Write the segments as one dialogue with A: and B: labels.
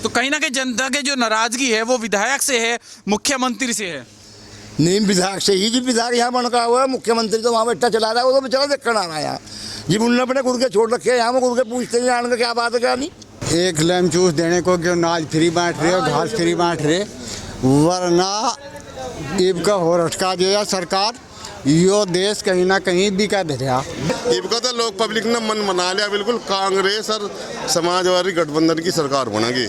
A: तो कहीं ना कहीं जनता के जो नाराजगी है वो विधायक से है, मुख्यमंत्री से है।
B: नीम विधायक से ही जी, विधायक यहाँ बनका हुआ है, मुख्यमंत्री तो वहाँ बैठा चला रहा है, वो तो बेचारा देख कर आ रहा है यहाँ जी। उन्होंने अपने गुड़ के छोड़ रखे हैं यहाँ, वो गुड़ के पूछते हैं आने का क्या बात है क्या नहीं।
C: एक लेम जूस देने को क्यों नाज फ्री बांट रहे हो, घास फ्री बांट रहे, वरना ईब का हो रटका दिया सरकार, यो देश कहीं ना कहीं बिका दे रहा।
D: इनका तो लोग पब्लिक ने मन बना लिया, बिल्कुल कांग्रेस और समाजवादी गठबंधन की सरकार बनेगी।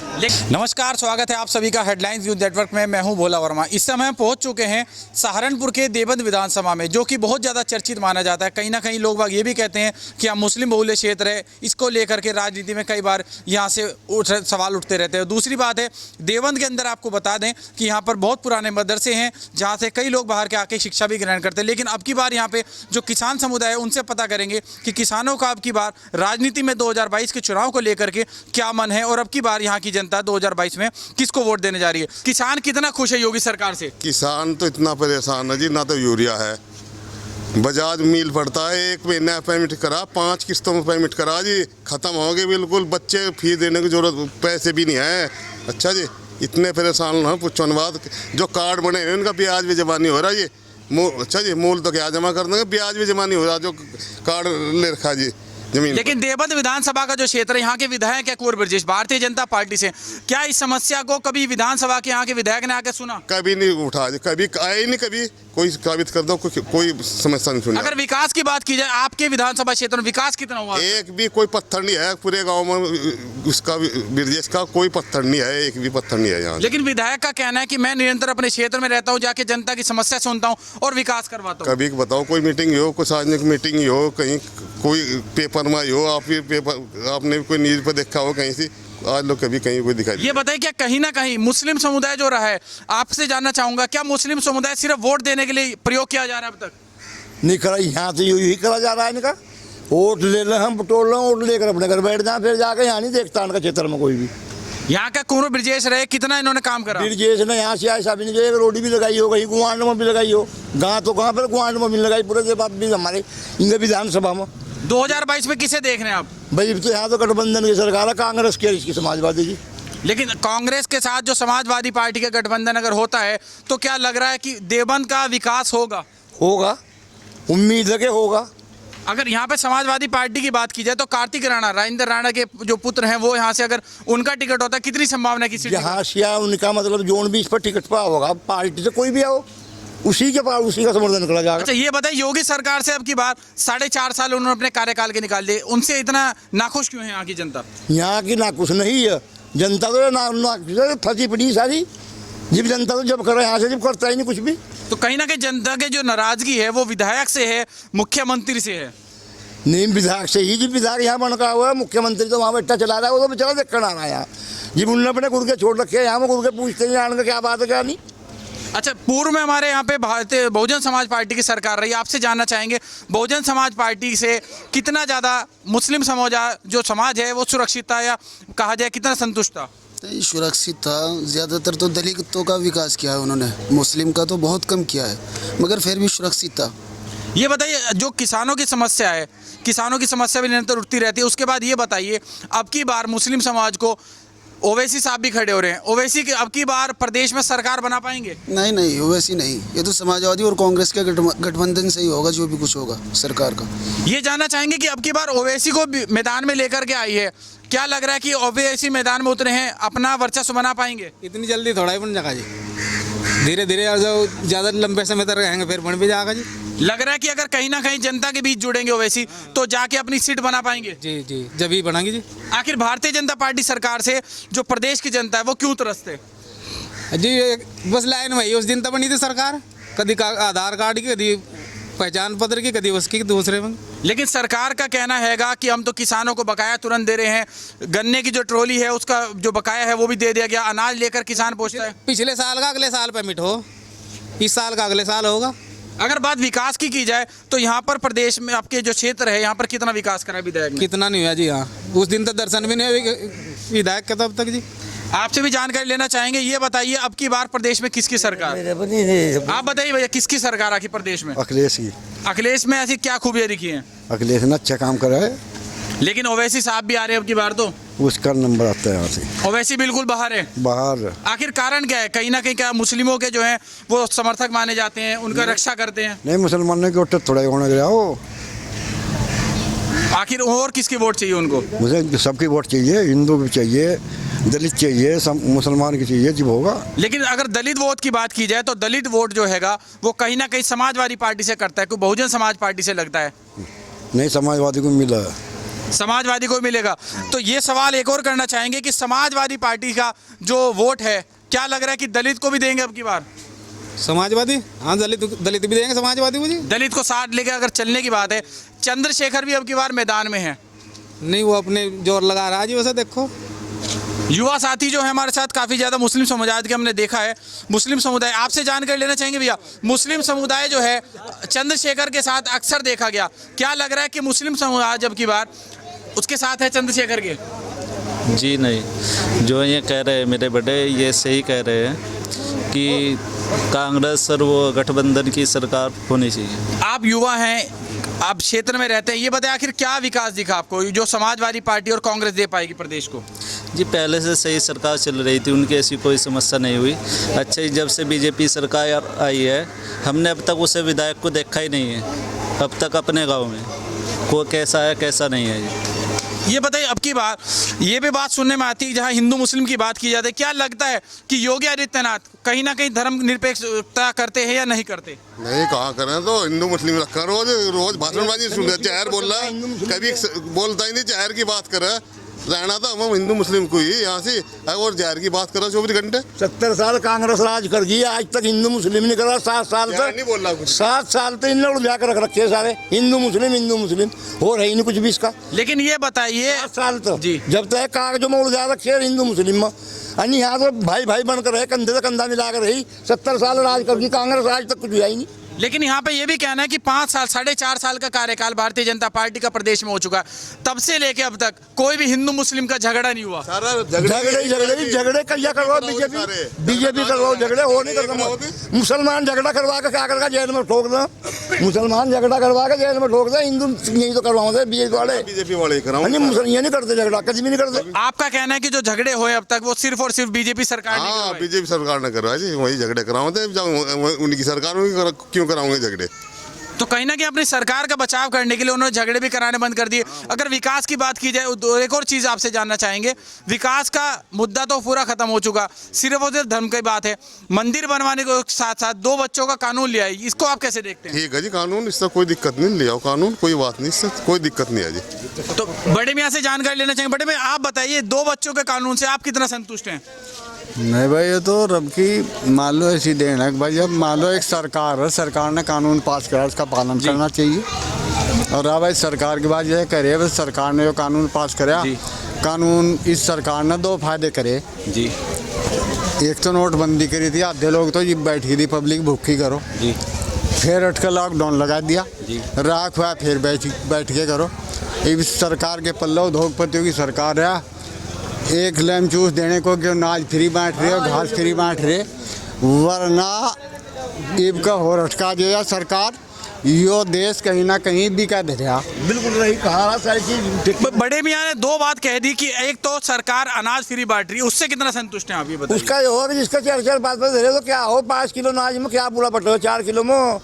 A: नमस्कार, स्वागत है आप सभी का हेडलाइंस न्यूज नेटवर्क में। मैं हूं भोला वर्मा। इस समय हम पहुंच चुके हैं सहारनपुर के देवबंद विधानसभा में, जो कि बहुत ज़्यादा चर्चित माना जाता है। कहीं ना कहीं लोग बाग ये भी कहते हैं कि हम मुस्लिम बहुल्य क्षेत्र है, इसको लेकर के राजनीति में कई बार यहाँ से सवाल उठते रहते हैं। दूसरी बात है, देवबंद के अंदर आपको बता दें कि यहाँ पर बहुत पुराने मदरसे हैं, जहाँ से कई लोग बाहर के आके शिक्षा भी ग्रहण करते हैं। लेकिन अब की बार यहाँ पे जो किसान समुदाय है, उनसे पता करेंगे कि किसानों का अब की बार राजनीति में 2022 के चुनाव को लेकर के क्या मन है, और अब की बार यहाँ की जनता 2022 में किसको वोट देने जा रही है। किसान कितना खुश है योगी सरकार से?
D: किसान तो इतना परेशान है जी, ना तो यूरिया है, बजाज मिल पड़ता है, 1 महीना पेमेंट करा, 5 किस्तों में पेमेंट करा जी, खत्म हो गए बिल्कुल, बच्चे फीस देने की जरूरत, पैसे भी नहीं है। अच्छा जी, इतने परेशान ना पूछो बात। जो कार्ड बने हैं उनका ब्याज भी जमा नहीं हो रहा जी। अच्छा जी, मूल तो क्या जमा कर देंगे, ब्याज भी जमा नहीं हो रहा जो कार्ड ले रखा जी जमीन।
A: लेकिन देवबंद विधानसभा का जो क्षेत्र है, यहाँ के विधायक है कुंवर ब्रजेश भारतीय जनता पार्टी से, क्या इस समस्या को कभी विधानसभा के यहाँ के विधायक ने आके सुना?
D: कभी नहीं उठा जी, कभी आए नहीं, कभी कोई काबिज कर दो, कोई समस्या नहीं सुनी।
A: अगर विकास की बात की जाए, आपके विधानसभा क्षेत्र में विकास कितना हुआ?
D: एक भी कोई पत्थर नहीं है पूरे गांव में, उसका ब्रजेश का कोई पत्थर नहीं है, एक भी पत्थर नहीं है यहाँ।
A: लेकिन विधायक का कहना है कि मैं निरंतर अपने क्षेत्र में रहता हूँ, जाके जनता की समस्या सुनता हूँ और विकास करवाता हूँ।
D: कभी बताओ कोई मीटिंग हो, कोई सार्वजनिक मीटिंग हो, कहीं कोई पेपर में हो, आपने कोई न्यूज पर देखा हो कहीं से, आज लोग कभी कहीं कोई दिखाई।
A: ये बताइए, क्या कहीं ना कहीं मुस्लिम समुदाय जो रहा है, आपसे जानना चाहूंगा, क्या मुस्लिम समुदाय सिर्फ वोट देने के लिए प्रयोग किया जा रहा है अब तक?
B: नहीं करा, यहाँ से यही करा जा रहा है इनका, वोट ले लें, हम टोल लें, वोट लेकर अपने घर बैठ जाए, फिर जाके यहाँ नहीं देखता इनका क्षेत्र में कोई भी।
A: यहाँ का कुंवर ब्रजेश रहे, कितना इन्होंने काम करा?
B: ब्रजेश ने यहाँ से ऐसा भी नहीं, एक रोडी भी लगाई हो, कहीं गुआंड में भी लगाई हो, गाँव तो कहाँ पर गुआंड में भी लगाई, पूरे जब भी हमारे इनके विधानसभा में।
A: 2022 में किसे देख रहे हैं आप?
B: भाई तो यहाँ तो गठबंधन की सरकार है, कांग्रेस की, इसकी समाजवादी की।
A: लेकिन कांग्रेस के साथ जो समाजवादी पार्टी का गठबंधन अगर होता है, तो क्या लग रहा है कि देवबंद का विकास होगा?
B: होगा, उम्मीद है कि होगा।
A: अगर यहाँ पे समाजवादी पार्टी की बात की जाए तो कार्तिक राणा, राजेंद्र राणा के जो पुत्र हैं, वो यहाँ से अगर उनका टिकट होता है, कितनी संभावना है किसी
B: यहाँ से उनका मतलब जोन भी इस पर टिकट पा होगा, पार्टी से कोई भी आओ उसी के पास उसी का समर्थन करा जाएगा।
A: अच्छा, ये बताइए, योगी सरकार से अब की बार 4.5 साल उन्होंने अपने कार्यकाल के निकाल दिए, उनसे इतना नाखुश क्यों है यहाँ की जनता?
B: यहाँ की नाखुश नहीं है जनता, तो नाखुश फंसी पड़ी सारी, जब जनता तो जब कर रहा है, यहाँ से जब करता ही नहीं कुछ भी।
A: तो कहीं ना कहीं जनता के जो नाराजगी है वो विधायक से है, मुख्यमंत्री से है।
B: नीम विधायक से ही जी, विधायक यहाँ बनका हुआ है, मुख्यमंत्री तो वहाँ बैठा चला रहा है, वो तो बेचारा देख कर आ रहा है यहाँ जी। उन्होंने अपने गुड़ के छोड़ रखे हैं यहाँ, वो गुड़ के पूछते हैं आने का क्या बात है क्या नहीं।
A: अच्छा, पूर्व में हमारे यहाँ पे भारतीय बहुजन समाज पार्टी की सरकार रही, आपसे जानना चाहेंगे बहुजन समाज पार्टी से कितना ज़्यादा मुस्लिम जो समाज है वो सुरक्षित था, या कहा जाए कितना संतुष्ट था?
E: सुरक्षित था, ज़्यादातर तो दलितों का विकास किया है उन्होंने, मुस्लिम का तो बहुत कम किया है, मगर फिर भी सुरक्षित था।
A: ये बताइए, जो किसानों की समस्या है, किसानों की समस्या भी निरंतर उठती रहती है, उसके बाद ये बताइए, अब की बार मुस्लिम समाज को ओवैसी साहब भी खड़े हो रहे हैं, ओवैसी के अब की बार प्रदेश में सरकार बना पाएंगे?
E: नहीं, ओवैसी नहीं, ये तो समाजवादी और कांग्रेस के गठबंधन से ही होगा, जो भी कुछ होगा सरकार का।
A: ये जानना चाहेंगे कि अब की बार ओवैसी को मैदान में लेकर के आई है, क्या लग रहा है कि ओवैसी मैदान में उतरे हैं, अपना वर्चस्व बना पाएंगे?
F: इतनी जल्दी थोड़ा ही बन जाएगा जी, धीरे धीरे जो ज़्यादा लंबे समय तक रहेंगे फिर बन भी जाएगा जी।
A: लग रहा है कि अगर कहीं ना कहीं जनता के बीच जुड़ेंगे ओवैसी, तो जाके अपनी सीट बना पाएंगे।
F: जी, जब ही बनाएंगे जी।
A: आखिर भारतीय जनता पार्टी सरकार से जो प्रदेश की जनता है वो क्यों तरसते
F: जी? बस लाइन में ही उस दिन तक बनी थी सरकार, कभी आधार कार्ड की, कभी पहचान पत्र की, कभी उसकी दूसरे में।
A: लेकिन सरकार का कहना हैगा कि हम तो किसानों को बकाया तुरंत दे रहे हैं, गन्ने की जो ट्रॉली है उसका जो बकाया है वो भी दे दिया गया, अनाज लेकर किसान पहुंचता है।
F: पिछले साल का अगले साल पेमेंट हो, इस साल का अगले साल होगा।
A: अगर बात विकास की जाए तो यहाँ पर प्रदेश में आपके जो क्षेत्र है, यहाँ पर कितना विकास करा विधायक ने?
F: कितना नहीं हुआ जी, हाँ उस दिन तक दर्शन भी नहीं हुए विधायक के तब तक जी।
A: आपसे भी जानकारी लेना चाहेंगे, ये बताइए अब की बार प्रदेश में किसकी सरकार? आप बताइए भैया, किसकी सरकार आखिर प्रदेश में?
C: अखिलेश की।
A: अखिलेश में ऐसी क्या खूबियाँ दिखी हैं?
C: अखिलेश ने अच्छा काम करा है,
A: लेकिन ओवैसी साहब भी आ रहे हैं अब की बार, तो
B: उसका नंबर आता है यहाँ से
A: ओवैसी बिल्कुल बाहर है।
B: बाहर।
A: आखिर कारण क्या है? कहीं ना कहीं क्या मुस्लिमों के जो हैं वो समर्थक माने जाते हैं, उनका रक्षा करते हैं?
B: नहीं, मुसलमानों के वोट थोड़ा होने गया हो।
A: आखिर और किसकी वोट चाहिए उनको?
B: मुझे सबकी वोट चाहिए, हिंदू भी चाहिए, दलित चाहिए, मुसलमान की चाहिए, जब होगा।
A: लेकिन अगर दलित वोट की बात की जाए तो दलित वोट जो हैगा वो कहीं ना कहीं समाजवादी पार्टी से करता है, कोई बहुजन समाज पार्टी से लगता है।
B: नहीं, समाजवादी को मिला।
A: समाजवादी को मिलेगा। तो ये सवाल एक और करना चाहेंगे कि समाजवादी पार्टी का जो वोट है, क्या लग रहा है कि दलित को भी देंगे अब की बार?
F: समाजवादी, हाँ, दलित दलित भी देंगे समाजवादी को जी।
A: दलित को साथ लेके अगर चलने की बात है, चंद्रशेखर भी अब की बार मैदान में है।
F: नहीं, वो अपने जोर लगा रहा है जी, वैसे देखो।
A: युवा साथी जो है हमारे साथ काफ़ी ज़्यादा मुस्लिम समुदाय के हमने देखा है। मुस्लिम समुदाय, आपसे जानकारी लेना चाहेंगे भैया, मुस्लिम समुदाय जो है चंद्रशेखर के साथ अक्सर देखा गया, क्या लग रहा है कि मुस्लिम समुदाय जब की बार उसके साथ है चंद्रशेखर के?
G: जी नहीं, जो ये कह रहे हैं मेरे बड़े, ये सही कह रहे हैं कि कांग्रेस और वो गठबंधन की सरकार होनी चाहिए।
A: आप युवा हैं, आप क्षेत्र में रहते हैं, ये बताएं आखिर क्या विकास दिखा आपको जो समाजवादी पार्टी और कांग्रेस दे पाएगी प्रदेश को?
G: जी, पहले से सही सरकार चल रही थी, उनकी ऐसी कोई समस्या नहीं हुई। अच्छा ही जब से बीजेपी सरकार आई है, हमने अब तक उसे विधायक को देखा ही नहीं है अब तक अपने गांव में। को कैसा है कैसा नहीं है
A: ये बताइए, अब की बार ये भी बात सुनने में आती है जहाँ हिंदू मुस्लिम की बात की जाती है, क्या लगता है कि योगी आदित्यनाथ कहीं ना कहीं धर्म निरपेक्षता करते हैं या नहीं करते?
D: नहीं, कहाँ करें, तो हिंदू मुस्लिम रखा, रोज रोज भाषणबाजी सुन रहे, जहर बोल रहा है, कभी बोलता ही नहीं, जहर की बात करे। रहना था हम हिंदू मुस्लिम को ही यहाँ से, और जहर की बात करो 24 घंटे।
B: 70 साल कांग्रेस राज कर गई, आज तक हिंदू मुस्लिम नहीं करा। 7 साल
D: जहर नहीं बोल रहा कुछ।
B: 7 साल तो इन लोग उलझा कर रख रखे सारे, हिंदू मुस्लिम हो रही नहीं कुछ भी इसका।
A: लेकिन ये बताइए,
B: 7 साल तो
A: जी,
B: जब तक कागजों में उलझा रखे हिंदू मुस्लिम में, अन्य यहाँ तो भाई भाई बनकर रहे, कंधे से कंधा मिला कर रही। 70 साल राज कर गई कांग्रेस, आज तक कुछ हुआ ही नहीं।
A: लेकिन यहाँ पे ये भी कहना है कि 5 साल 4.5 साल का कार्यकाल भारतीय जनता पार्टी का प्रदेश में हो चुका है, तब से लेके अब तक कोई भी हिंदू मुस्लिम का झगड़ा नहीं हुआ।
D: सारा
B: झगड़े कहिया करवाओ, बीजेपी करवाओ, झगड़े हो नहीं करता। मुसलमान झगड़ा करवा के क्या करगा, जेल में ठोक दो। मुसलमान झगड़ा करवा के जेल में ठोक दो, हिंदू यही तो करवाओ, बीजेपी वाले कराओ। ये नहीं करते झगड़ा, कभी भी नहीं करते।
A: आपका कहना है कि जो झगड़े हुए अब तक वो सिर्फ और सिर्फ बीजेपी सरकार ने करवाए?
D: बीजेपी सरकार ने करवाया जी, वही झगड़े कराओ, उनकी सरकार में क्यों कराओगे झगड़े?
A: तो कहीं ना कहीं अपनी सरकार का बचाव करने के लिए उन्होंने झगड़े भी कराने बंद कर दिए। अगर विकास की बात की जाए, एक और चीज़ आपसे जानना चाहेंगे, विकास का मुद्दा तो पूरा खत्म हो चुका, सिर्फ और सिर्फ धर्म की बात है। मंदिर बनवाने के साथ साथ 2 बच्चों का कानून लिया है, इसको आप कैसे देखते हैं?
D: ठीक है जी, कानून, इससे कोई दिक्कत नहीं, ले आओ कानून, कोई बात नहीं, इससे कोई दिक्कत नहीं है जी।
A: तो बड़े मियाँ से जानकारी लेना चाहेंगे। बड़े मियाँ, आप बताइए, 2 बच्चों के कानून से आप कितना संतुष्ट हैं?
C: नहीं भाई, ये तो रब की मान लो ऐसी देन है भाई। अब मान लो एक सरकार है, सरकार ने कानून पास करा, उसका पालन करना चाहिए। और अब भाई सरकार की बात यह करे, बस सरकार ने जो कानून पास कराया, कानून इस सरकार ने 2 फायदे करे
A: जी।
C: एक तो नोटबंदी करी थी, आधे लोग तो ये बैठी थी पब्लिक भूखी करो
A: जी,
C: फिर हट कर लॉकडाउन लगा दिया जी, राख हुआ फिर बैठ के करो। इस सरकार के पल्लव उद्योगपतियों की सरकार है, एक लेम चूस देने को क्यों नाज फ्री बांट रहे हो, घास फ्री बांट रहे, वरना ईब का हो रटका दिया सरकार, यो देश कहीं ना कहीं बिका दे रहा।
B: बिल्कुल रही कहा सारी चीज।
A: बड़े मियाँ ने 2 बात कह दी कि एक तो सरकार अनाज फ्री बांट रही है, उससे कितना संतुष्ट हैं आप, ये बताइए?
B: उसका ये हो कि जिसका 4-4 5 दे रहे तो क्या हो, 5 किलो अनाज में क्या पूरा बटो 4 किलो में।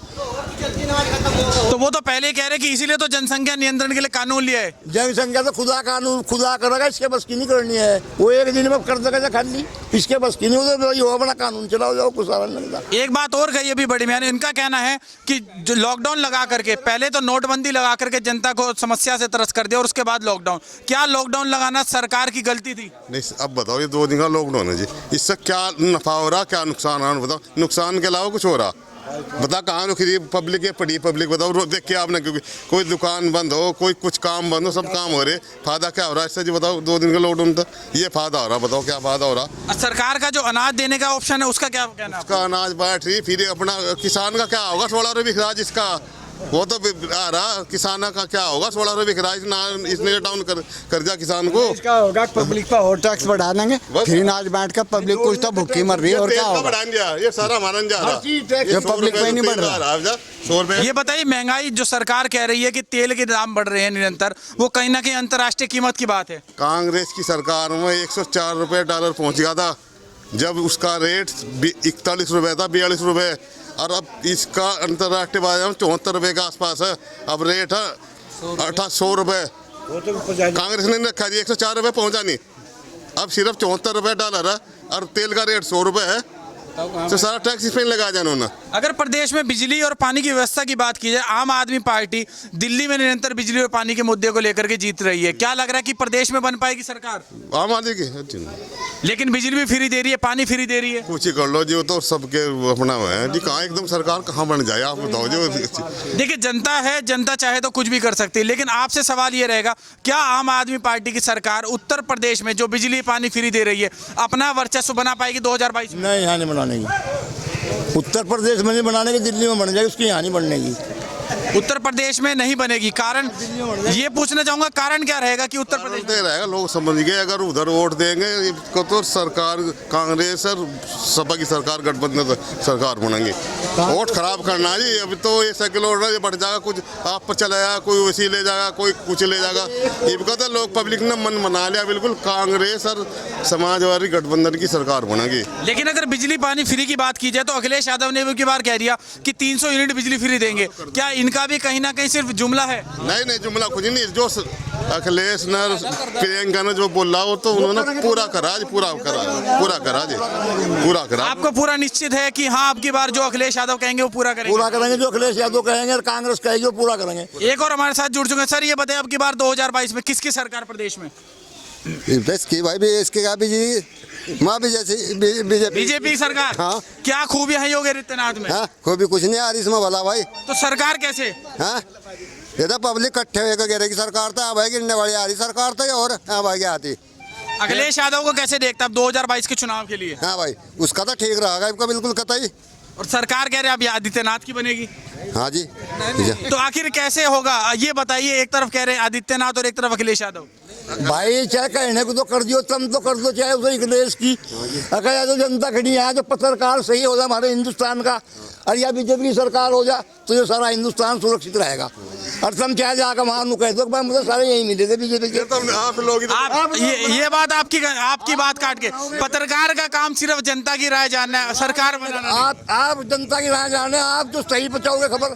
A: तो वो तो पहले ही कह रहे कि इसीलिए तो जनसंख्या नियंत्रण के लिए कानून लिया है।
B: जनसंख्या तो खुदा कानून खुदा करेगा, इसके बस की नहीं करनी है। वो एक दिन में कर देगा खाली, इसके बस की नहीं, तो ये अपना कानून चलाओ, जाओ कुछ लगता।
A: एक बात और कही अभी बड़ी मियाँ ने, इनका कहना है कि जो लॉकडाउन लगा करके, पहले तो नोटबंदी लगा करके जनता को समस्या से त्रस्त कर दिया और उसके बाद लॉकडाउन, क्या लॉकडाउन लगाना सरकार की गलती थी?
D: नहीं, अब बताओ, ये 2 दिन का लॉकडाउन है जी, इससे क्या नफा हो रहा, क्या नुकसान हो रहा, बताओ। नुकसान के अलावा कुछ हो रहा? बता कहाँ रुकी पब्लिक है, पड़ी पब्लिक, बताओ देख के आपने, क्योंकि कोई दुकान बंद हो, कोई कुछ काम बंद हो, सब काम हो रहे, फायदा क्या हो रहा है इससे जी? बताओ, 2 दिन का लॉकडाउन था, ये फायदा हो रहा, बताओ क्या फायदा हो रहा?
A: सरकार का जो अनाज देने का ऑप्शन है उसका क्या कहना है?
D: उसका अनाज बांट रही, फिर अपना किसान का क्या होगा? 16 रुपये खराज इसका, वो तो आ रहा किसानों का क्या होगा, 16 रुपये बिक रहा है ना, इसने डाउन कर दिया किसान को।
C: इसका होगा पब्लिक पर और टैक्स बढ़ा देंगे, फिर नाच बांट कर पब्लिक कुछ तो भूखी मर रही है और क्या होगा।
D: बढ़ा दिया, ये सारा हमारा जा रहा,
C: ये पब्लिक में नहीं बढ़ रहा।
D: 100 रुपये।
A: ये बताइए, महंगाई जो सरकार कह रही है कि तेल के दाम बढ़ रहे हैं निरंतर, वो कहीं ना कहीं अंतर्राष्ट्रीय कीमत की बात है।
D: कांग्रेस की सरकार में 104 रुपये डॉलर पहुंच गया था, जब उसका रेट 41 रुपये था, 42 रुपये, और अब इसका अंतर्राष्ट्रीय बाजार में 74 रुपये के आसपास है। अब रेट है 100 रुपये। कांग्रेस ने रखा जी 104 रुपये पहुंचा नहीं, अब सिर्फ 74 रुपये डॉलर है, और तेल का रेट 100 रुपये है, तो सारा टैक्स इस पे लगा दिया उन्होंने।
A: अगर प्रदेश में बिजली और पानी की व्यवस्था की बात की जाए, आम आदमी पार्टी दिल्ली में निरंतर बिजली और पानी के मुद्दे को लेकर के जीत रही है, क्या लग रहा है कि प्रदेश में बन पाएगी सरकार?
D: आम आदमी की,
A: लेकिन बिजली भी फ्री दे रही है, पानी फ्री दे रही है।
D: कुछ ही कर लो जी, वो तो सबके अपना है जी, कहाँ एकदम सरकार कहाँ बन जाए, आप बताओ जी।
A: देखिए, जनता है, जनता चाहे तो कुछ भी कर सकती है, लेकिन आपसे सवाल ये रहेगा, क्या आम आदमी पार्टी की सरकार उत्तर प्रदेश में जो बिजली पानी फ्री दे रही है अपना वर्चस्व बना पाएगी 2022 में?
B: नहीं, यहाँ नहीं बनाने की। उत्तर प्रदेश में नहीं बनाने की, दिल्ली में बन जाएगी, उसकी यहाँ नहीं बनने की।
A: उत्तर प्रदेश में नहीं बनेगी, कारण ये पूछना चाहूंगा, कारण क्या रहेगा कि उत्तर प्रदेश
D: दे रहेगा, लोग समझ गए अगर उधर वोट देंगे को तो सरकार कांग्रेस और सपा की सरकार गठबंधन सरकार बनेंगे। वोट खराब करना जी, अभी तो ये साइकिल ओढ़ रहा है, बढ़ जाएगा, कुछ आप पर चला जाएगा, कोई वैसी ले जाएगा, कोई कुछ ले जाएगा। ये तो लोग पब्लिक ने मन बना लिया, बिल्कुल कांग्रेस और समाजवादी गठबंधन की सरकार बनेगी।
A: लेकिन अगर बिजली पानी फ्री की बात की जाए तो अखिलेश यादव ने भी बार कह दिया कि 300 यूनिट बिजली फ्री देंगे, क्या इनका भी कहीं ना कहीं सिर्फ जुमला है?
D: नहीं, जुमला कुछ नहीं, जो अखिलेश ने प्रियंका ने जो बोला वो तो उन्होंने पूरा करा जी, पूरा करा।
A: आपको पूरा निश्चित है कि हाँ, अब की बार जो अखिलेश यादव कहेंगे वो पूरा करेंगे?
B: जो अखिलेश यादव कहेंगे और कांग्रेस कहेगी वो पूरा करेंगे।
A: एक और हमारे साथ जुड़ चुके हैं। सर, ये बताइए, अब की बार 2022 में किसकी सरकार प्रदेश में?
C: इसकी भाई भी, इसके का भी जी, माँ भी जैसी
A: बीजेपी की सरकार।
C: हाँ।
A: क्या खूबियां हैं योगी आदित्यनाथ में?
C: हाँ, कोई भी कुछ नहीं आ रही इसमें भला भाई।
A: तो सरकार कैसे?
C: हाँ, ये तो पब्लिक इकट्ठे होकर कह रही सरकार तो भाई गिरने वाली आ रही सरकार तो, और हाँ भाई आती।
A: अखिलेश यादव को कैसे देखता अब 2022 के चुनाव के लिए?
C: हाँ भाई, उसका तो ठीक रहेगा, इसका बिल्कुल कतई।
A: और सरकार कह रहे हैं अब आदित्यनाथ की बनेगी।
C: हाँ जी।
A: तो आखिर कैसे होगा ये बताइए, एक तरफ कह रहे हैं आदित्यनाथ और एक तरफ अखिलेश यादव।
B: भाई चाहे कहने को तो कर दियो, तुम तो कर दो, चाहे उसे अखिलेश की। अगर जो जनता खड़ी है, जो पत्रकार सही हो जाए हमारे हिंदुस्तान का, और या बीजेपी की सरकार हो जाए तो ये सारा हिंदुस्तान सुरक्षित रहेगा। और तुम चाहे जाकर वहाँ कह दो भाई मुझे सारे यही मिले थे बीजेपी के।
D: आप
A: ये बात आपकी बात काट के, पत्रकार का काम सिर्फ जनता की राय जानना है, सरकार बनाना नहीं।
B: आप जनता की राय जाने, आप जो सही बचाओगे खबर।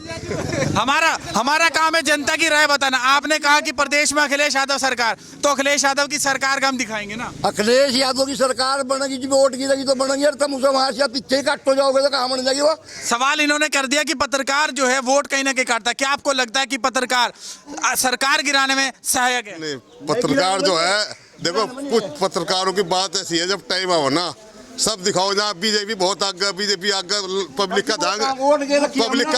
A: हमारा काम है जनता की राय बताना। आपने कहा कि प्रदेश में अखिलेश यादव सरकार, तो अखिलेश यादव की सरकार का हम दिखाएंगे ना।
B: अखिलेश यादव की सरकार बनेगी, जब वोट गिरेगी तो बनेगी, और तुम उसे वहाँ से पीछे ही काट हो जाओगे तो कहाँ बन जाएगी वो।
A: सवाल इन्होंने कर दिया कि पत्रकार जो है वोट कहीं ना कहीं काटता है। क्या आपको लगता है कि पत्रकार सरकार गिराने में सहायक है?
D: नहीं, पत्रकार जो है, देखो कुछ पत्रकारों की बात ऐसी है, जब टाइम आओ ना सब दिखाओ ना। बीजेपी बहुत आगे, बीजेपी आगे, पब्लिक का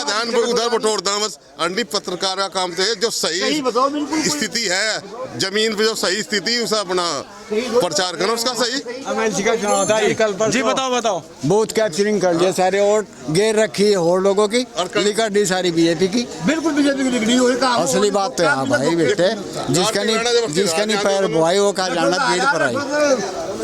D: ध्यान उधर बटोरता बस। अंडी पत्रकार का काम तो है जो सही स्थिति है, जमीन पे जो सही स्थिति उसे अपना प्रचार करो, उसका सही।
A: जी बताओ।
C: बूथ कैप्चरिंग कर लिया, सारे वोट घेर रखी है और लोगों की, लिखा दी सारी बीजेपी की।
B: बिल्कुल बीजेपी की लिखनी हुई काम।
C: असली बात तो यहाँ भाई बेटे, जिसका नहीं पैर बुआई वो कहा जाना भीड़ पर आई।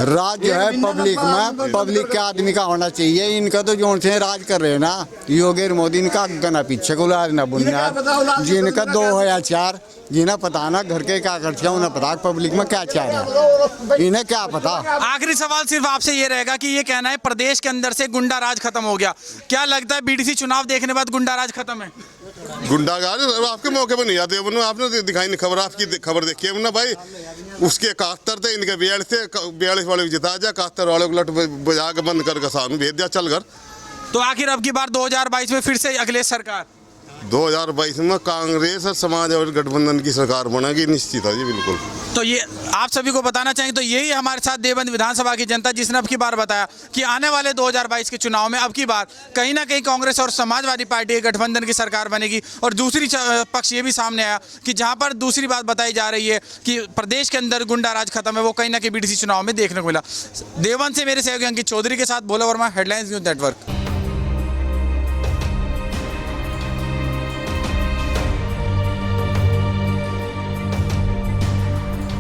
C: राज जो है पब्लिक में, पब्लिक के आदमी का होना चाहिए। इनका तो जो से राज कर रहे हैं ना योगी मोदी, इनका गना पीछे को ना बुनियाद, जिनका 2004 जिन्हें पता ना घर के क्या करते हैं, उन्हें पता पब्लिक में क्या चाह रहा है, इन्हें क्या पता।
A: आखिरी सवाल सिर्फ आपसे ये रहेगा कि ये कहना है प्रदेश के अंदर से गुंडा राज खत्म हो गया, क्या लगता है बीडीसी चुनाव देखने बाद गुंडा राज खत्म है?
D: गुंडागर्द आपके मौके पर नहीं आते, आपने दिखाई नहीं खबर, आपकी खबर देखी है ना भाई। उसके 71 थे, इनके 42 थे, 42 वाले जिता दिया, 71 वाले को लट बजा के बंद करके सामने भेज दिया, चल घर।
A: तो आखिर अब की बार 2022 में फिर से अखिलेश सरकार?
D: 2022 में कांग्रेस और समाजवादी गठबंधन की सरकार बनेगी, निश्चित है जी, बिल्कुल।
A: तो ये आप सभी को बताना चाहिए। तो यही हमारे साथ देवबंद विधानसभा की जनता, जिसने अब की बार बताया कि आने वाले 2022 के चुनाव में अब की बार कहीं ना कहीं कांग्रेस और समाजवादी पार्टी के गठबंधन की सरकार बनेगी। और दूसरी पक्ष ये भी सामने आया कि जहां पर दूसरी बात बताई जा रही है कि प्रदेश के अंदर गुंडा राज खत्म है, वो कहीं ना कहीं बीडीसी चुनाव में देखने को मिला। देवबंद से मेरे सहयोगी अंकित चौधरी के साथ भोला वर्मा, हेडलाइंस न्यूज नेटवर्क।